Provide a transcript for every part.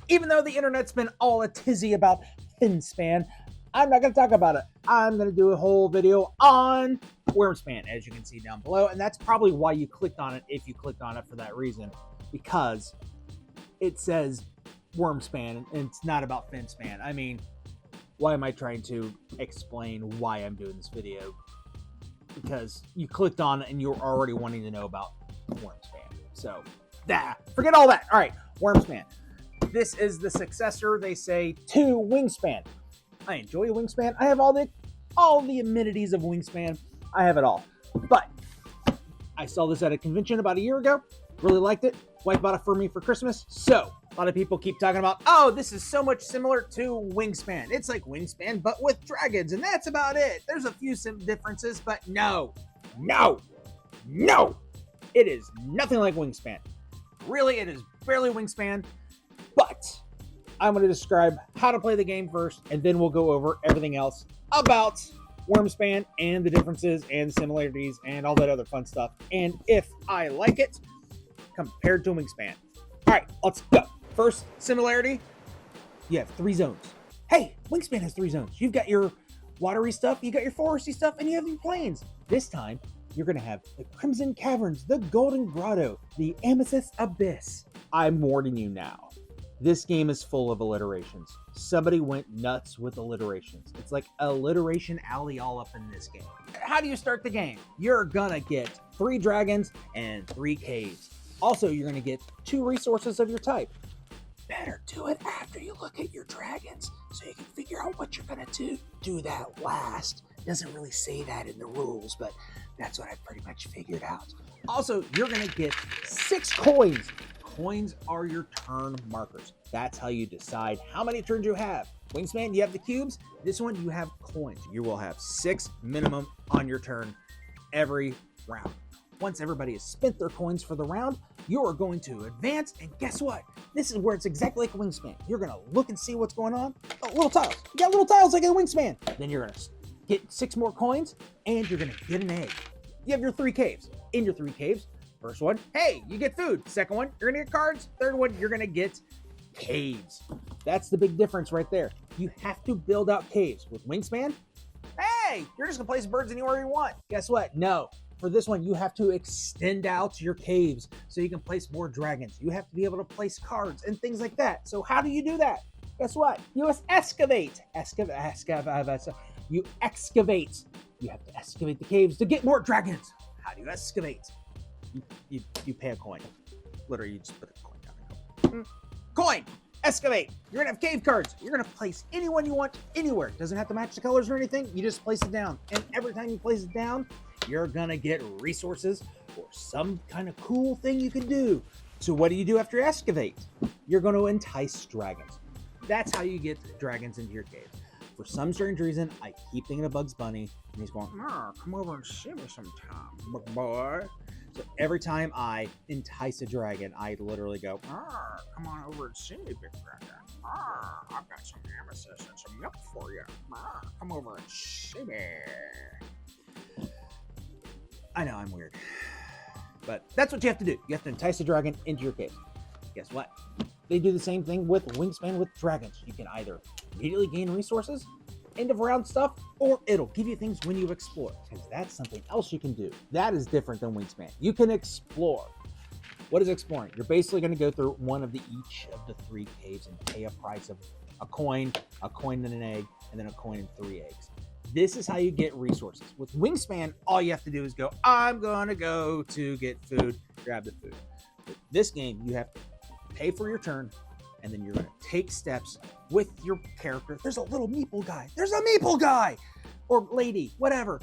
Even though the internet's been all a tizzy about Finspan, I'm not going to talk about it. I'm going to do a whole video on Wyrmspan, as you can see down below, and that's probably why you clicked on it, if you clicked on it for that reason, because it says Wyrmspan, and it's not about Finspan. I mean, why am I trying to explain why I'm doing this video? Because you clicked on it and you're already wanting to know about Wyrmspan. So, forget all that. All right, Wyrmspan. This is the successor, they say, to Wingspan. I enjoy Wingspan. I have all the amenities of Wingspan. I have it all. But I saw this at a convention about a year ago. Really liked it. Wife bought it for me for Christmas. So a lot of people keep talking about, oh, this is so much similar to Wingspan. It's like Wingspan, but with dragons, and that's about it. There's a few differences, but no. It is nothing like Wingspan. Really, it is barely Wingspan. But I'm going to describe how to play the game first, and then we'll go over everything else about Wyrmspan and the differences and similarities and all that other fun stuff. And if I like it, compared to Wingspan. All right, let's go. First similarity, you have 3 zones. Hey, Wingspan has 3 zones. You've got your watery stuff, you got your foresty stuff, and you have your plains. This time, you're going to have the Crimson Caverns, the Golden Grotto, the Amethyst Abyss. I'm warning you now. This game is full of alliterations. Somebody went nuts with alliterations. It's like alliteration alley all up in this game. How do you start the game? You're gonna get 3 dragons and 3 caves. Also, you're gonna get 2 resources of your type. Better do it after you look at your dragons so you can figure out what you're gonna do. Do that last. Doesn't really say that in the rules, but that's what I pretty much figured out. Also, you're gonna get 6 coins. Coins are your turn markers. That's how you decide how many turns you have. Wingspan, you have the cubes. This one, you have coins. You will have 6 minimum on your turn every round. Once everybody has spent their coins for the round, you are going to advance, and guess what? This is where it's exactly like a Wingspan. You're going to look and see what's going on. Oh, little tiles. You got little tiles like a Wingspan. Then you're going to get 6 more coins, and you're going to get an egg. You have your 3 caves. In your 3 caves, first one, hey, you get food. Second one, you're gonna get cards. Third one, you're gonna get caves. That's the big difference right there. You have to build out caves. With Wingspan, hey, you're just gonna place birds anywhere you want. Guess what? No. For this one, you have to extend out your caves so you can place more dragons. You have to be able to place cards and things like that. So how do you do that? Guess what? You excavate. You excavate. You have to excavate the caves to get more dragons. How do you excavate? You pay a coin. Literally, you just put a coin down. Coin! Excavate! You're gonna have cave cards. You're gonna place anyone you want anywhere. Doesn't have to match the colors or anything. You just place it down. And every time you place it down, you're gonna get resources or some kind of cool thing you can do. So what do you do after you excavate? You're gonna entice dragons. That's how you get dragons into your cave. For some strange reason, I keep thinking of Bugs Bunny, and he's going, come over and see me sometime, big boy. So every time I entice a dragon, I literally go, come on over and see me, big dragon. I've got some amethyst and some milk for you. Come over and see me. I know, I'm weird. But that's what you have to do. You have to entice a dragon into your cave. Guess what? They do the same thing with Wingspan with dragons. You can either immediately gain resources, end of round stuff, or it'll give you things when you explore, because that's something else you can do. That is different than Wingspan. You can explore. What is exploring? You're basically going to go through one of each of the 3 caves and pay a price of a coin and an egg, and then a coin and 3 eggs. This is how you get resources. With Wingspan, all you have to do is go, I'm going to go to get food, grab the food. With this game, you have to pay for your turn, and then you're going to take steps with your character. There's a little meeple guy. There's a meeple guy or lady, whatever.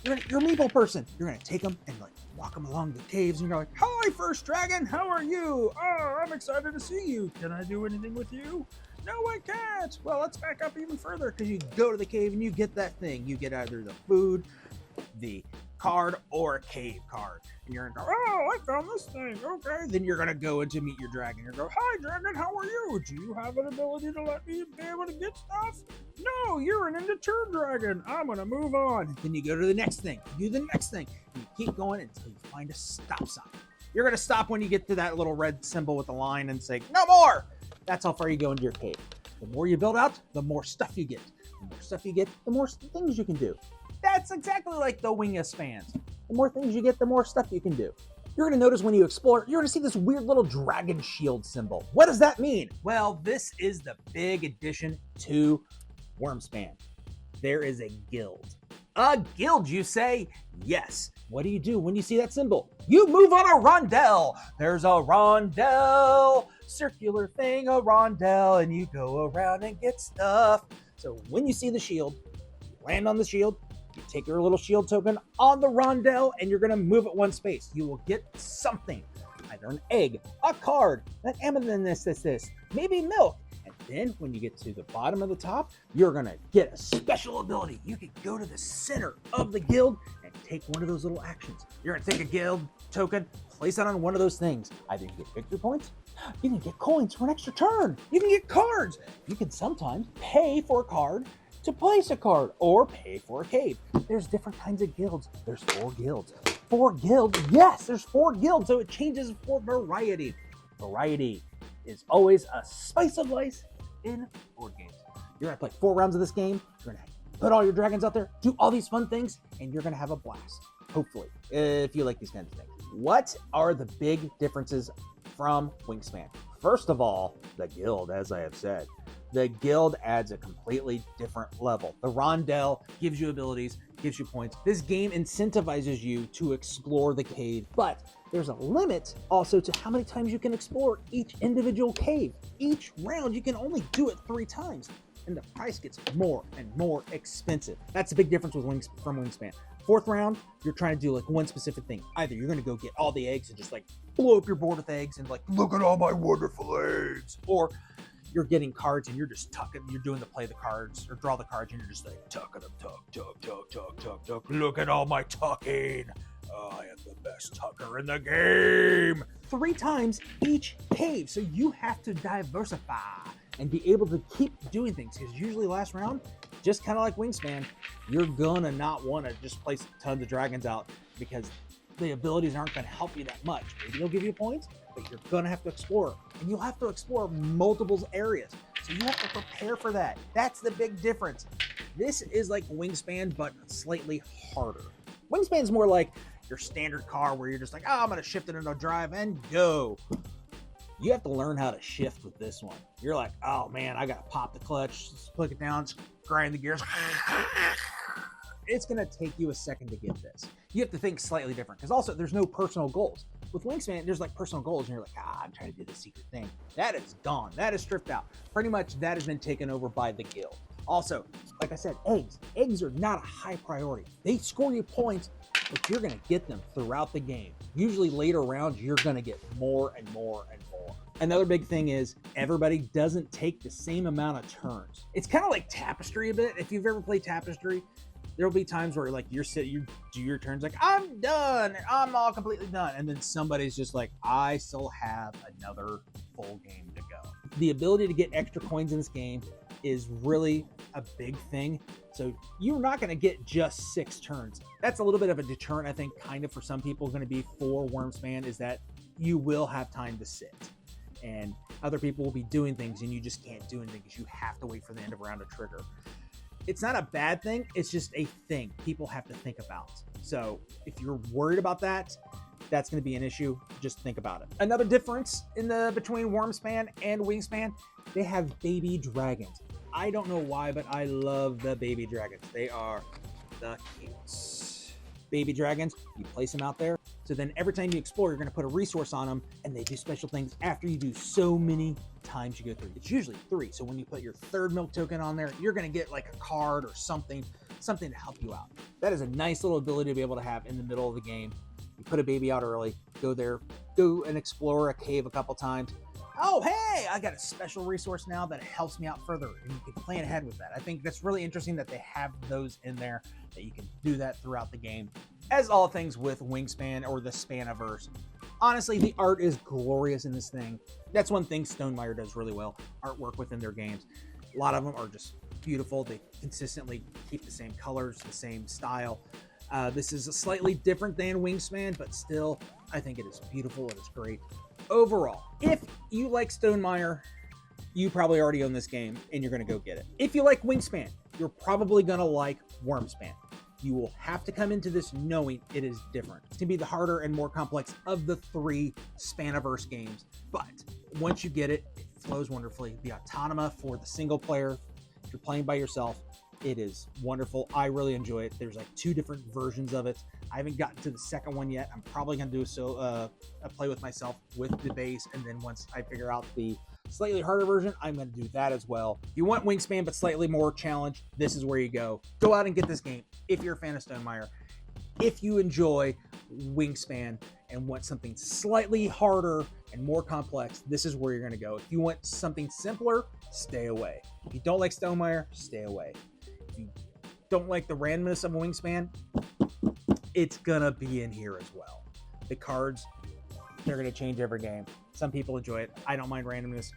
You're a meeple person. You're going to take them and like walk them along the caves, and you're like, hi, first dragon. How are you? Oh, I'm excited to see you. Can I do anything with you? No, I can't. Well, let's back up even further, because you go to the cave and you get that thing. You get either the food, the card, or a cave card. And you're gonna go, oh, I found this thing. Okay. Then you're gonna go in to meet your dragon. You're gonna go, hi, dragon, how are you? Do you have an ability to let me be able to get stuff? No, you're an immature dragon. I'm gonna move on. Then you go to the next thing. You do the next thing. And you keep going until you find a stop sign. You're gonna stop when you get to that little red symbol with the line and say, no more. That's how far you go into your cave. The more you build out, the more stuff you get. The more stuff you get, the more things you can do. That's exactly like the Wingspans. The more things you get, the more stuff you can do. You're going to notice when you explore, you're going to see this weird little dragon shield symbol. What does that mean? Well, this is the big addition to Wyrmspan. There is a guild. A guild, you say? Yes. What do you do when you see that symbol? You move on a rondelle. There's a rondelle, circular thing, a rondelle, and you go around and get stuff. So when you see the shield, you land on the shield, you take your little shield token on the rondelle, and you're going to move it one space. You will get something, either an egg, a card, an amethyst, maybe milk. And then when you get to the bottom of the top, you're going to get a special ability. You can go to the center of the guild and take one of those little actions. You're going to take a guild token, place it on one of those things. Either you get victory points, you can get coins for an extra turn. You can get cards. You can sometimes pay for a card to place a card or pay for a cave. There's different kinds of guilds. There's 4 guilds. 4 guilds? Yes, there's 4 guilds, so it changes for variety. Variety is always a spice of life in board games. You're gonna play 4 rounds of this game. You're gonna put all your dragons out there, do all these fun things, and you're gonna have a blast. Hopefully, if you like these kinds of things. What are the big differences from Wingspan? First of all, the guild, as I have said. The guild adds a completely different level. The rondelle gives you abilities, gives you points. This game incentivizes you to explore the cave, but there's a limit also to how many times you can explore each individual cave. Each round, you can only do it 3 times, and the price gets more and more expensive. That's a big difference with from Wingspan. 4th round, you're trying to do like one specific thing. Either you're gonna go get all the eggs and just like blow up your board with eggs and like, look at all my wonderful eggs. Or you're getting cards and you're just tucking, you're doing the play the cards or draw the cards and you're just like tucking them, tuck. Look at all my tucking. Oh, I am the best tucker in the game. 3 times each cave. So you have to diversify and be able to keep doing things, because usually last round, just kind of like Wingspan, you're gonna not want to just place tons of dragons out because the abilities aren't going to help you that much. Maybe they'll give you points, but you're going to have to explore. And you'll have to explore multiple areas. So you have to prepare for that. That's the big difference. This is like Wingspan, but slightly harder. Wingspan's more like your standard car where you're just like, oh, I'm going to shift it into drive and go. You have to learn how to shift with this one. You're like, oh man, I got to pop the clutch, click it down, grind the gears. It's going to take you a second to get this. You have to think slightly different, because also there's no personal goals. With Wingspan, there's like personal goals, and you're like, I'm trying to do the secret thing. That is gone. That is stripped out. Pretty much that has been taken over by the guild. Also, like I said, eggs. Eggs are not a high priority. They score you points, but you're going to get them throughout the game. Usually later rounds, you're going to get more and more and more. Another big thing is everybody doesn't take the same amount of turns. It's kind of like Tapestry a bit. If you've ever played Tapestry, there'll be times where like you do your turns like, I'm done, I'm all completely done, and then somebody's just like, I still have another full game to go. The ability to get extra coins in this game is really a big thing. So you're not going to get just 6 turns. That's a little bit of a deterrent, I think, kind of for some people going to be for Wyrmspan, is that you will have time to sit. And other people will be doing things and you just can't do anything because you have to wait for the end of a round to trigger. It's not a bad thing. It's just a thing people have to think about. So if you're worried about that, that's going to be an issue. Just think about it. Another difference between Wyrmspan and Wingspan, they have baby dragons. I don't know why, but I love the baby dragons. They are the cutest. Baby dragons, you place them out there. So then every time you explore, you're going to put a resource on them, and they do special things after you do so many times you go through. It's usually 3. So when you put your 3rd milk token on there, you're going to get like a card or something to help you out. That is a nice little ability to be able to have in the middle of the game. You put a baby out early, go there, go and explore a cave a couple times. Oh, hey, I got a special resource now that helps me out further, and you can plan ahead with that. I think that's really interesting that they have those in there, that you can do that throughout the game. As all things with Wingspan or the Spaniverse, honestly, the art is glorious in this thing. That's one thing Stonemaier does really well, artwork within their games. A lot of them are just beautiful. They consistently keep the same colors, the same style. This is slightly different than Wingspan, but still, I think it is beautiful. It is great. Overall, if you like Stonemaier, you probably already own this game and you're going to go get it. If you like Wingspan, you're probably going to like Wyrmspan. You will have to come into this knowing it is different. It's going to be the harder and more complex of the 3 Spaniverse games, but once you get it, it flows wonderfully. The Autonoma for the single player, if you're playing by yourself, it is wonderful. I really enjoy it. There's like 2 different versions of it. I haven't gotten to the second one yet. I'm probably going to do a play with myself with the base, and then once I figure out the slightly harder version, I'm going to do that as well. If you want Wingspan but slightly more challenge, this is where you go. Go out and get this game if you're a fan of Stonemaier. If you enjoy Wingspan and want something slightly harder and more complex, this is where you're going to go. If you want something simpler, stay away. If you don't like Stonemaier, stay away. If you don't like the randomness of Wingspan, it's going to be in here as well. The cards, they're going to change every game. Some people enjoy it. I don't mind randomness,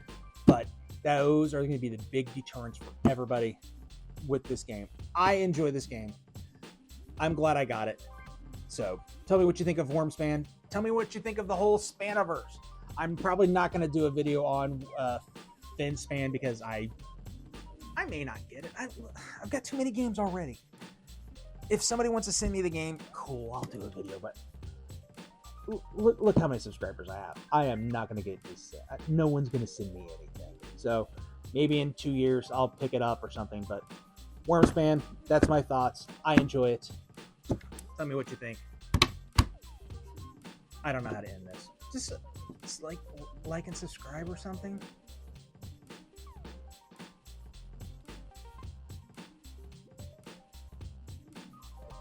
but those are going to be the big deterrents for everybody with this game. I enjoy this game. I'm glad I got it. So tell me what you think of Wyrmspan. Tell me what you think of the whole Spaniverse. I'm probably not going to do a video on Finspan because I may not get it. I've got too many games already. If somebody wants to send me the game, cool, I'll do a video, but look how many subscribers I have. I am not going to get this. No one's going to send me anything. So maybe in 2 years I'll pick it up or something, but Wyrmspan, that's my thoughts. I enjoy it. Tell me what you think. I don't know how to end this. Just like and subscribe or something.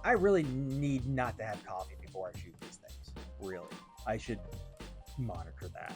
I really need not to have coffee before I shoot these things. Really. I should monitor that.